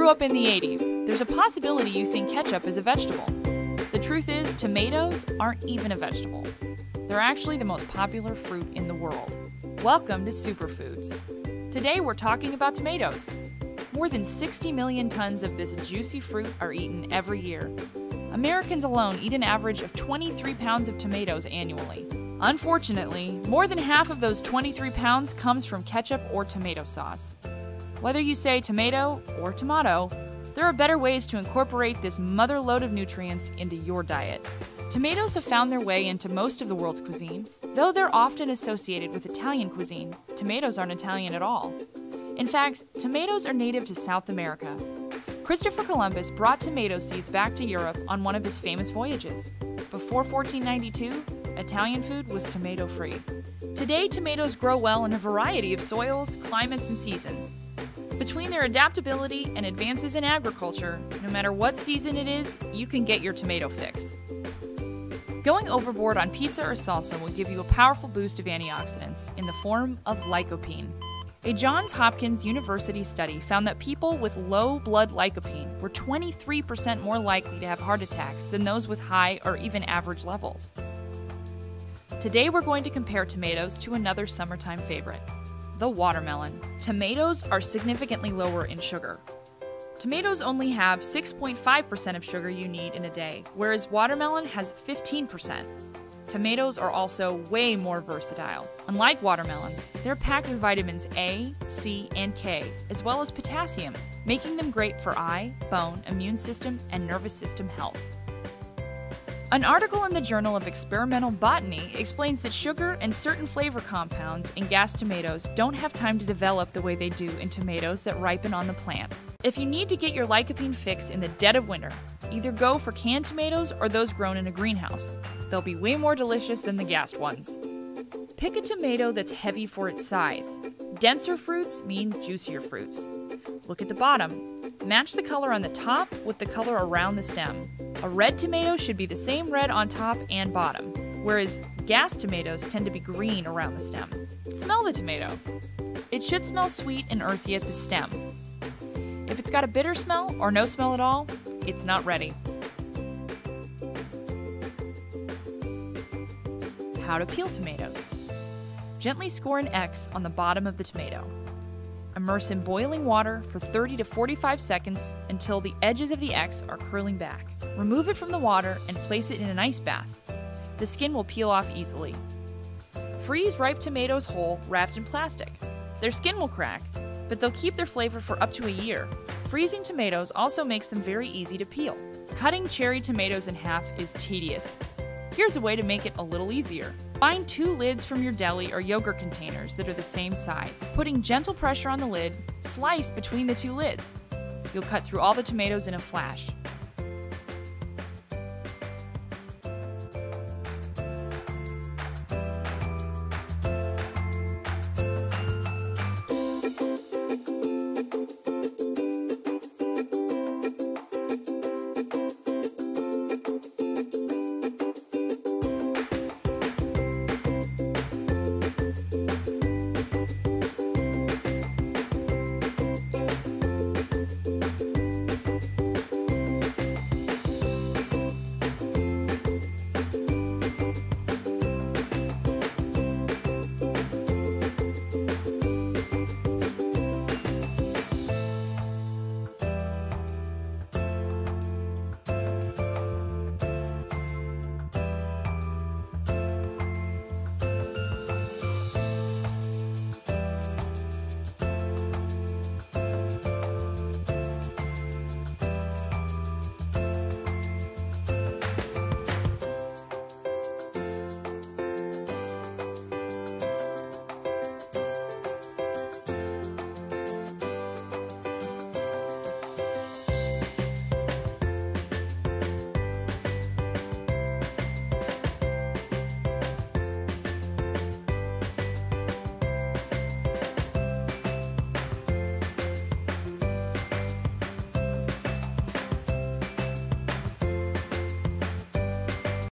grew up in the 80s, there's a possibility you think ketchup is a vegetable. The truth is, tomatoes aren't even a vegetable. They're actually the most popular fruit in the world. Welcome to Superfoods. Today we're talking about tomatoes. More than 60 million tons of this juicy fruit are eaten every year. Americans alone eat an average of 23 pounds of tomatoes annually. Unfortunately, more than half of those 23 pounds comes from ketchup or tomato sauce. Whether you say tomato or tomato, there are better ways to incorporate this mother lode of nutrients into your diet. Tomatoes have found their way into most of the world's cuisine. Though they're often associated with Italian cuisine, tomatoes aren't Italian at all. In fact, tomatoes are native to South America. Christopher Columbus brought tomato seeds back to Europe on one of his famous voyages. Before 1492, Italian food was tomato-free. Today, tomatoes grow well in a variety of soils, climates, and seasons. Between their adaptability and advances in agriculture, no matter what season it is, you can get your tomato fix. Going overboard on pizza or salsa will give you a powerful boost of antioxidants in the form of lycopene. A Johns Hopkins University study found that people with low blood lycopene were 23% more likely to have heart attacks than those with high or even average levels. Today we're going to compare tomatoes to another summertime favorite, the watermelon. Tomatoes are significantly lower in sugar. Tomatoes only have 6.5% of sugar you need in a day, whereas watermelon has 15%. Tomatoes are also way more versatile. Unlike watermelons, they're packed with vitamins A, C, and K, as well as potassium, making them great for eye, bone, immune system, and nervous system health. An article in the Journal of Experimental Botany explains that sugar and certain flavor compounds in gas tomatoes don't have time to develop the way they do in tomatoes that ripen on the plant. If you need to get your lycopene fix in the dead of winter, either go for canned tomatoes or those grown in a greenhouse. They'll be way more delicious than the gassed ones. Pick a tomato that's heavy for its size. Denser fruits mean juicier fruits. Look at the bottom. Match the color on the top with the color around the stem. A red tomato should be the same red on top and bottom, whereas gassed tomatoes tend to be green around the stem. Smell the tomato. It should smell sweet and earthy at the stem. If it's got a bitter smell or no smell at all, it's not ready. How to peel tomatoes. Gently score an X on the bottom of the tomato. Immerse in boiling water for 30 to 45 seconds until the edges of the X are curling back. Remove it from the water and place it in an ice bath. The skin will peel off easily. Freeze ripe tomatoes whole, wrapped in plastic. Their skin will crack, but they'll keep their flavor for up to a year. Freezing tomatoes also makes them very easy to peel. Cutting cherry tomatoes in half is tedious. Here's a way to make it a little easier. Find 2 lids from your deli or yogurt containers that are the same size. Putting gentle pressure on the lid, slice between the 2 lids. You'll cut through all the tomatoes in a flash.